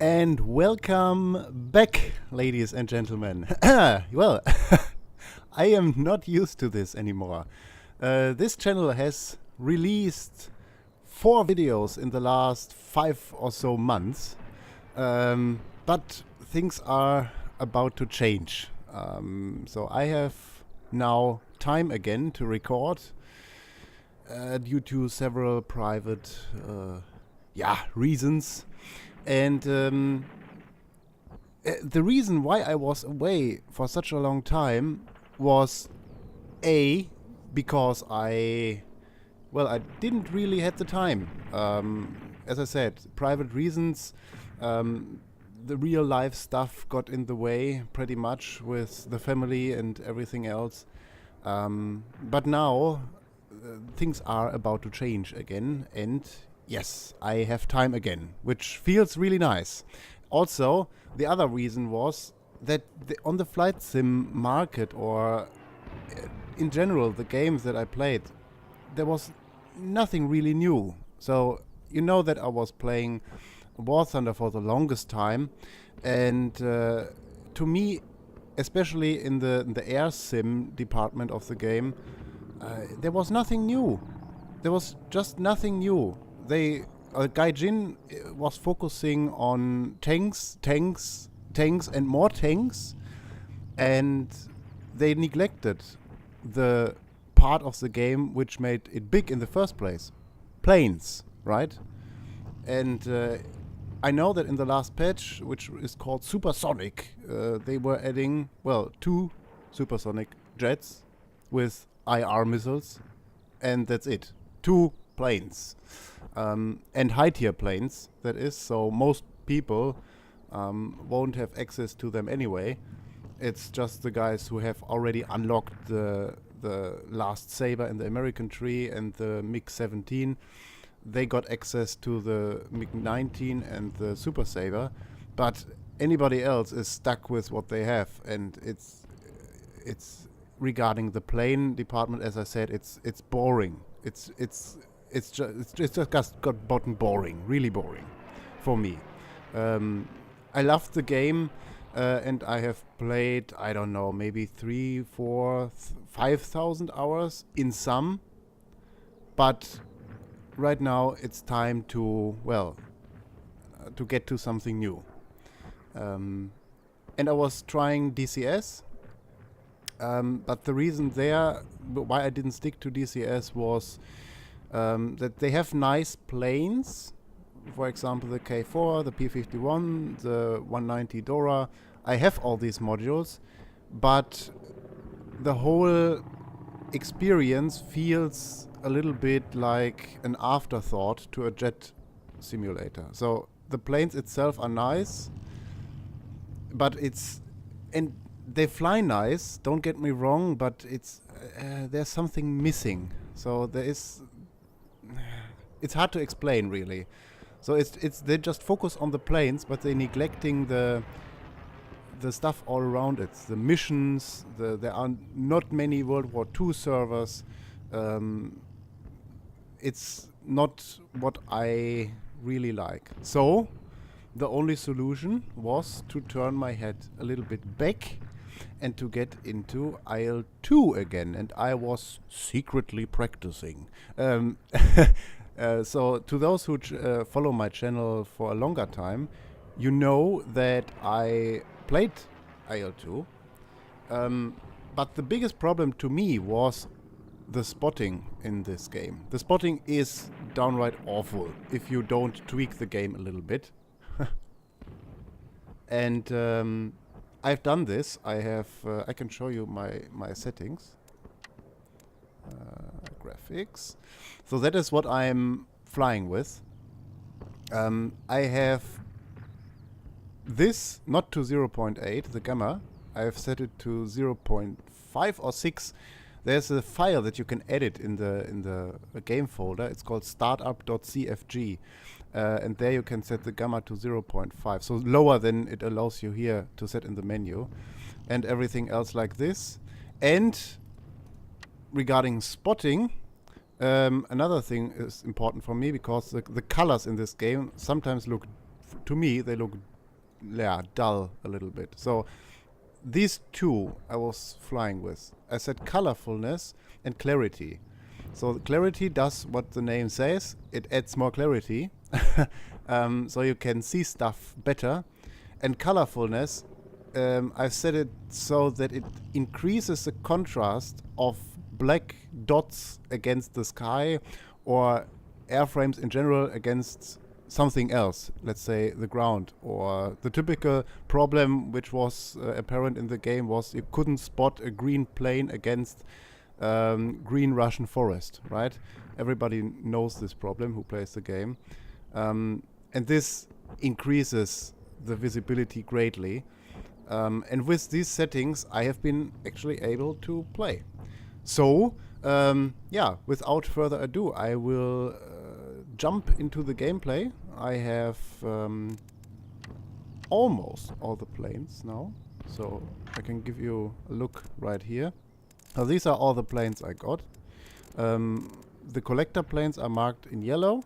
And welcome back, ladies and gentlemen. Well, I am not used to this anymore. This channel has released 4 videos in the last 5 or so months, but things are about to change. So I have now time again to record due to several private reasons. And the reason why I was away for such a long time was because I didn't really had the time. As I said, private reasons. The real life stuff got in the way pretty much with the family and everything else. But now things are about to change again, and yes, I have time again, which feels really nice. Also, the other reason was that on the flight sim market, or in general the games that I played, there was nothing really new. So you know that I was playing War Thunder for the longest time, and to me, especially in the air sim department of the game, there was nothing new. There was just nothing new. Gaijin was focusing on tanks, and more tanks, and they neglected the part of the game which made it big in the first place. Planes, right? And I know that in the last patch, which is called Supersonic, they were adding, 2 supersonic jets with IR missiles, and that's it. 2 planes. And high-tier planes, that is, so most people won't have access to them anyway. It's just the guys who have already unlocked the last Saber in the American tree and the MiG-17. They got access to the MiG-19 and the Super Saber, but anybody else is stuck with what they have, and it's regarding the plane department, as I said, it's boring. It's just got gotten boring, really boring for me. I loved the game, and I have played, I don't know, maybe 3, 4, 5,000 hours in some, but right now it's time to get to something new. And I was trying DCS, but the reason there why I didn't stick to DCS was that they have nice planes, for example the K4, the P-51, the 190 Dora. I have all these modules, but the whole experience feels a little bit like an afterthought to a jet simulator. So the planes itself are nice, but and they fly nice, don't get me wrong, but there's something missing. So it's hard to explain really. So they just focus on the planes, but they're neglecting the stuff all around it. The missions, there are not many World War II servers. It's not what I really like. So the only solution was to turn my head a little bit back and to get into IL2 again, and I was secretly practicing. So to those who follow my channel for a longer time, you know that I played IL2, but the biggest problem to me was the spotting in this game. The spotting is downright awful if you don't tweak the game a little bit. And I've done this. I can show you my settings. Graphics. So that is what I'm flying with. I have this not to 0.8, the gamma. I have set it to 0.5 or 6. There's a file that you can edit in the game folder. It's called startup.cfg, and there you can set the gamma to 0.5, so lower than it allows you here to set in the menu, and everything else like this. And regarding spotting, another thing is important for me, because the colors in this game sometimes look, to me, they look dull a little bit. So these two I was flying with. I said colorfulness and clarity. So clarity does what the name says. It adds more clarity. So you can see stuff better. And colorfulness, I've set it so that it increases the contrast of black dots against the sky or airframes in general against something else, let's say the ground. Or the typical problem which was apparent in the game was you couldn't spot a green plane against green Russian forest, right? Everybody knows this problem who plays the game. And this increases the visibility greatly. And with these settings, I have been actually able to play. So, without further ado, I will jump into the gameplay. I have almost all the planes now, so I can give you a look right here. Now these are all the planes I got. The collector planes are marked in yellow.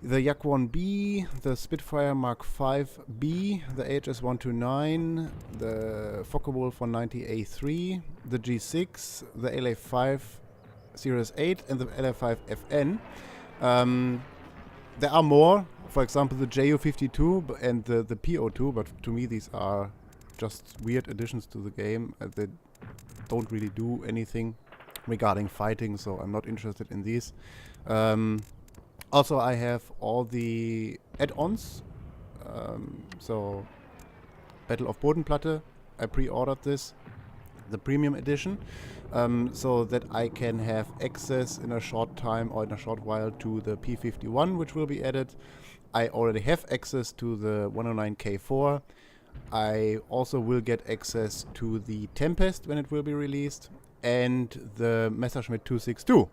The Yak-1B, the Spitfire Mark 5B, the HS-129, the Focke-Wulf 190A3, the G6, the LA5 Series 8 and the LA5FN. There are more, for example the JU-52 and the PO2, but to me these are just weird additions to the game. They don't really do anything regarding fighting, so I'm not interested in these. Also, I have all the add-ons. So, Battle of Bodenplatte, I pre-ordered this, the premium edition, so that I can have access in a short time or in a short while to the P-51, which will be added. I already have access to the 109K4. I also will get access to the Tempest when it will be released, and the Messerschmitt 262.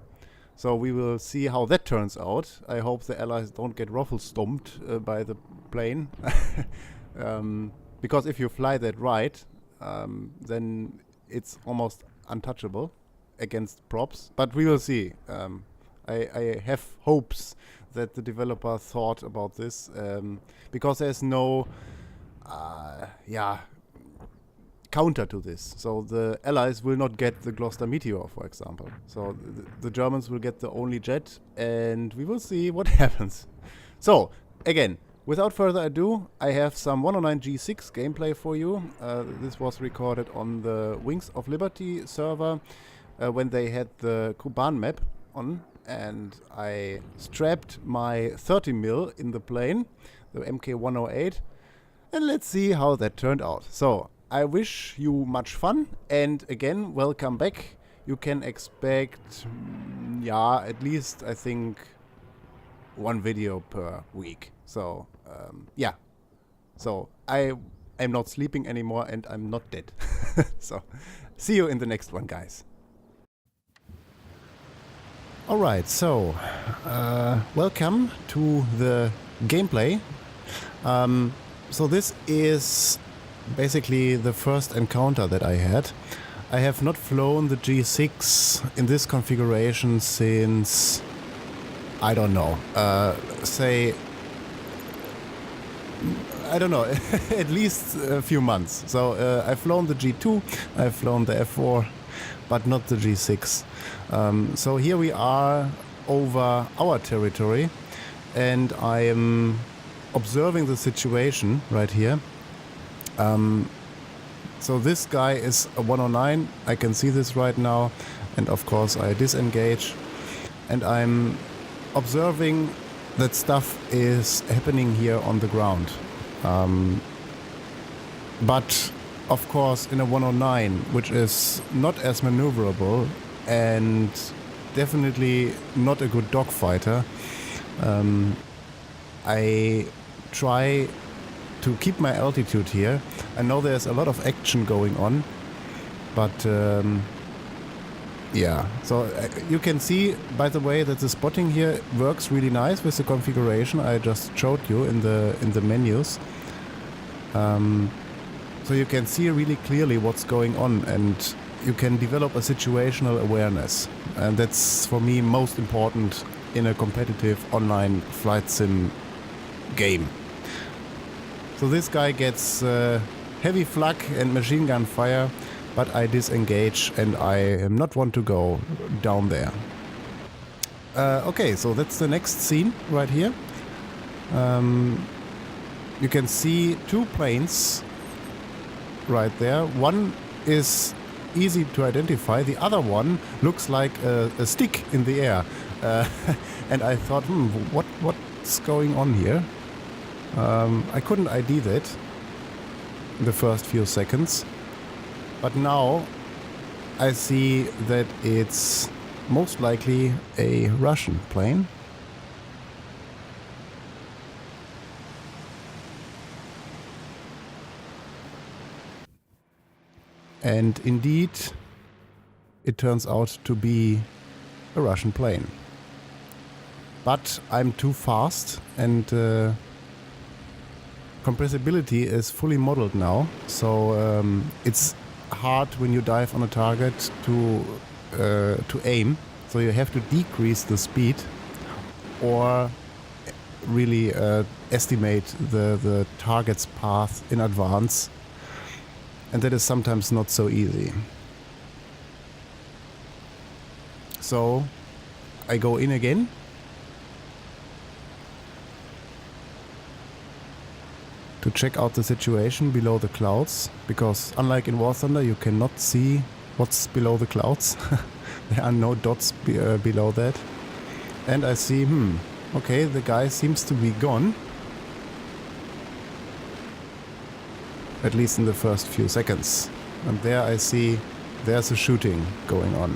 So we will see how that turns out. I hope the Allies don't get ruffle-stomped by the plane. Because if you fly that right, then it's almost untouchable against props. But we will see. I have hopes that the developer thought about this. Because there's no counter to this. So the Allies will not get the Gloucester Meteor, for example. So the Germans will get the only jet, and we will see what happens. So, again, without further ado, I have some 109 G6 gameplay for you. This was recorded on the Wings of Liberty server when they had the Kuban map on, and I strapped my 30mm in the plane, the MK-108, and let's see how that turned out. So, I wish you much fun, and again, welcome back. You can expect, at least I think one video per week. So, So I am not sleeping anymore and I'm not dead. So, see you in the next one, guys. Alright, so, welcome to the gameplay. So this is basically the first encounter that I had. I have not flown the G6 in this configuration since, I don't know, at least a few months. So I've flown the G2, I've flown the F4, but not the G6. So here we are over our territory, and I am observing the situation right here. So this guy is a 109, I can see this right now, and of course I disengage, and I'm observing that stuff is happening here on the ground. But of course in a 109, which is not as maneuverable and definitely not a good dogfighter, I try to keep my altitude here. I know there's a lot of action going on, but so you can see, by the way, that the spotting here works really nice with the configuration I just showed you in the menus. So you can see really clearly what's going on, and you can develop a situational awareness, and that's for me most important in a competitive online flight sim game. So this guy gets heavy flak and machine gun fire, but I disengage and I am not want to go down there. Okay, so that's the next scene right here. You can see two planes right there. One is easy to identify. The other one looks like a stick in the air. And I thought, what's going on here? I couldn't ID that in the first few seconds. But now I see that it's most likely a Russian plane. And indeed, it turns out to be a Russian plane. But I'm too fast and compressibility is fully modeled now. So it's hard when you dive on a target to aim. So you have to decrease the speed or really estimate the target's path in advance. And that is sometimes not so easy. So I go in again. To check out the situation below the clouds, because unlike in War Thunder you cannot see what's below the clouds. There are no dots below that. And I see, okay, the guy seems to be gone. At least in the first few seconds. And there I see there's a shooting going on.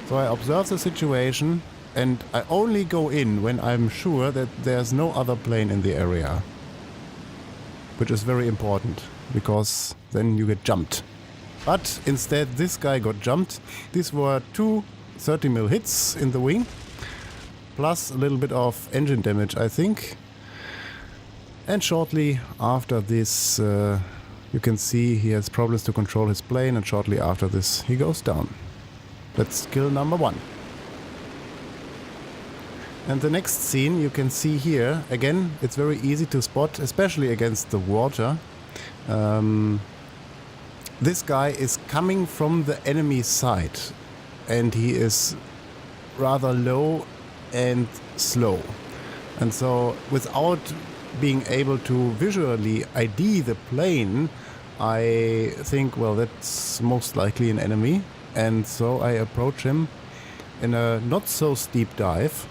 So I observe the situation and I only go in when I'm sure that there's no other plane in the area. Which is very important, because then you get jumped. But instead this guy got jumped. These were two 30mm hits in the wing, plus a little bit of engine damage, I think. And shortly after this, you can see he has problems to control his plane, and shortly after this he goes down. That's kill number 1. And the next scene you can see here, again, it's very easy to spot, especially against the water. This guy is coming from the enemy side, and he is rather low and slow. And so without being able to visually ID the plane, I think, well, that's most likely an enemy. And so I approach him in a not so steep dive,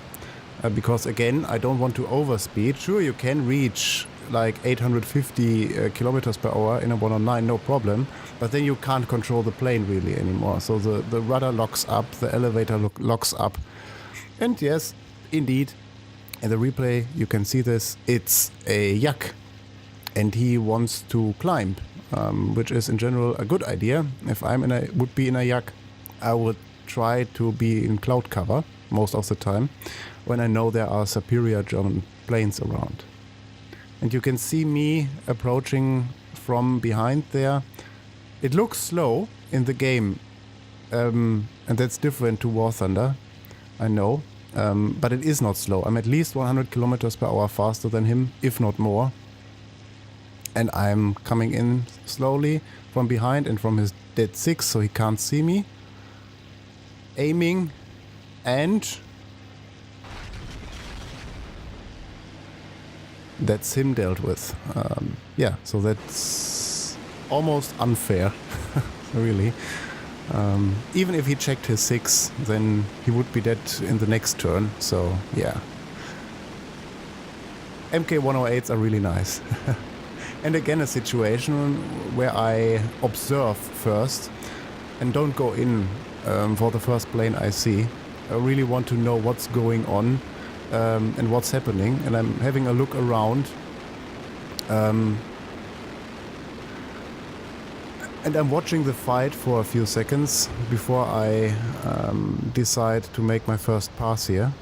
because again, I don't want to overspeed. Sure, you can reach like 850 kilometers per hour in a 109, no problem, but then you can't control the plane really anymore. So the rudder locks up, the elevator locks up. And yes, indeed, in the replay you can see this, it's a yak, and he wants to climb, which is in general a good idea. If I would be in a yak, I would try to be in cloud cover most of the time when I know there are superior German planes around. And you can see me approaching from behind there. It looks slow in the game, and that's different to War Thunder, I know. But it is not slow. I'm at least 100 kilometers per hour faster than him, if not more. And I'm coming in slowly from behind and from his dead 6, so he can't see me. Aiming, and that's him dealt with. Yeah, so that's almost unfair, really. Even if he checked his 6, then he would be dead in the next turn, so yeah. MK108s are really nice. And again, a situation where I observe first and don't go in for the first plane I see. I really want to know what's going on and what's happening, and I'm having a look around. And I'm watching the fight for a few seconds before I decide to make my first pass here.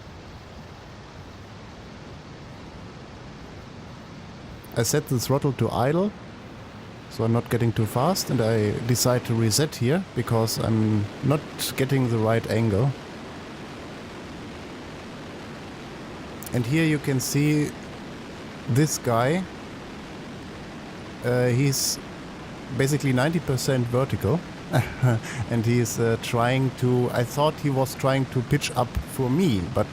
I set the throttle to idle, so I'm not getting too fast, and I decide to reset here because I'm not getting the right angle. And here you can see this guy. He's basically 90% vertical. And he's trying to... I thought he was trying to pitch up for me, but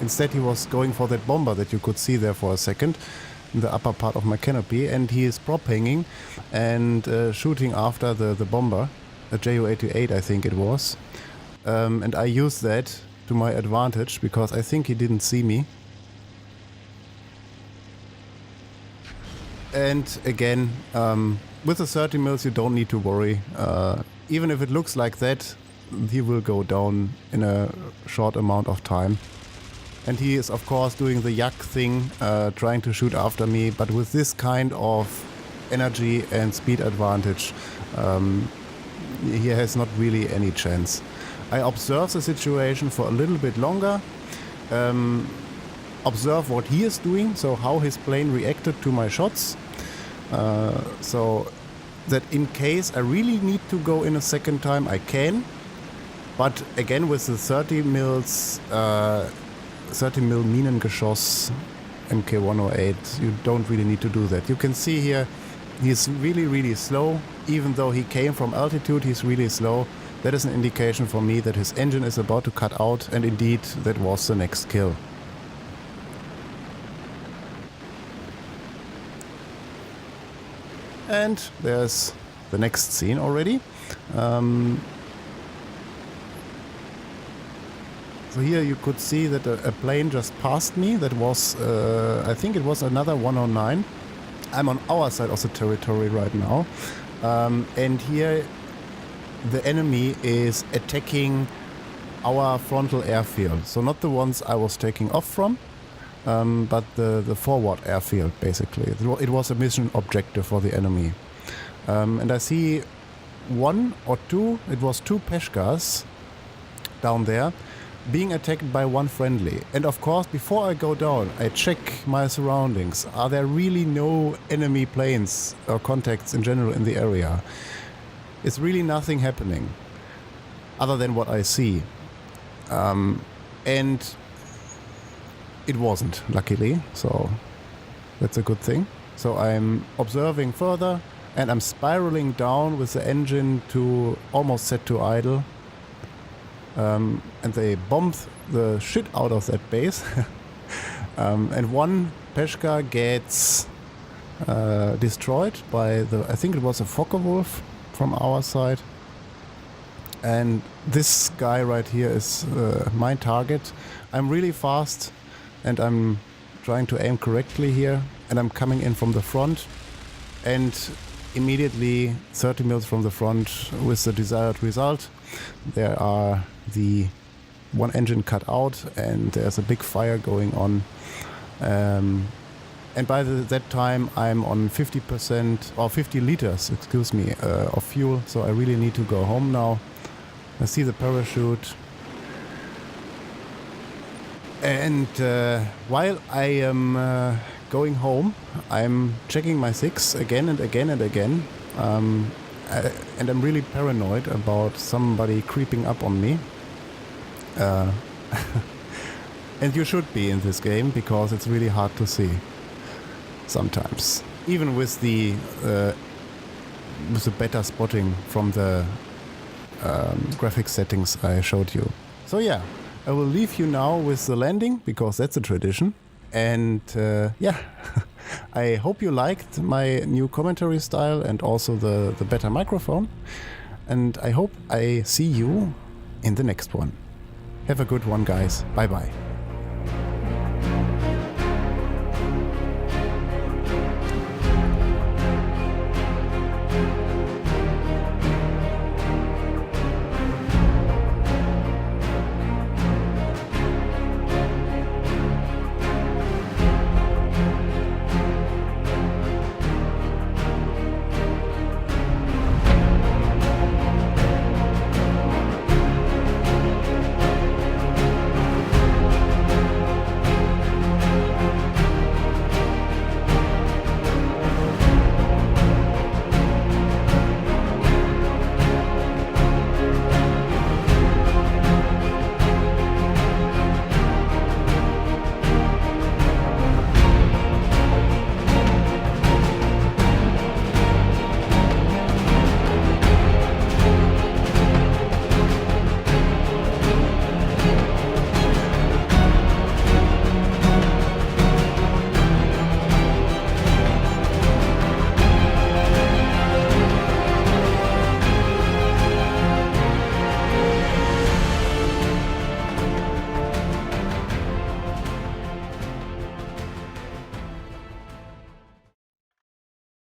instead he was going for that bomber that you could see there for a second in the upper part of my canopy, and he is prop hanging and shooting after the bomber, a Ju-88 I think it was. And I used that to my advantage because I think he didn't see me. And again, with the 30 mils you don't need to worry. Even if it looks like that, he will go down in a short amount of time. And he is of course doing the yak thing, trying to shoot after me, but with this kind of energy and speed advantage, he has not really any chance. I observe the situation for a little bit longer, observe what he is doing, so how his plane reacted to my shots, so that in case I really need to go in a second time, I can. But again, with the 30 mils 30 mil Minengeschoss Mk108, you don't really need to do that. You can see here he's really slow. Even though he came from altitude, he's really slow. That is an indication for me that his engine is about to cut out, and indeed that was the next kill. And there's the next scene already. So here you could see that a plane just passed me. That was, I think it was another 109. I'm on our side of the territory right now. And here the enemy is attacking our frontal airfield. So not the ones I was taking off from, but the forward airfield basically. It was a mission objective for the enemy. And I see one or two, it was two Peshkas down there, being attacked by one friendly. And of course, before I go down, I check my surroundings. Are there really no enemy planes or contacts in general in the area? It's really nothing happening other than what I see. And it wasn't, luckily, so that's a good thing. So I'm observing further and I'm spiraling down with the engine to almost set to idle. And they bombed the shit out of that base. And one Peshka gets destroyed by I think it was a Focke-Wulf from our side. And this guy right here is my target. I'm really fast and I'm trying to aim correctly here, and I'm coming in from the front and immediately 30 mils from the front with the desired result. There are the one engine cut out and there's a big fire going on. And by that time I'm on 50% or 50 liters, excuse me, of fuel. So I really need to go home now. I see the parachute. And while I am going home, I'm checking my SIGs again and again and again. And I'm really paranoid about somebody creeping up on me. And you should be in this game because it's really hard to see sometimes, even with the better spotting from the graphics settings I showed you. So yeah, I will leave you now with the landing because that's a tradition. And yeah, I hope you liked my new commentary style and also the better microphone. And I hope I see you in the next one. Have a good one, guys. Bye bye.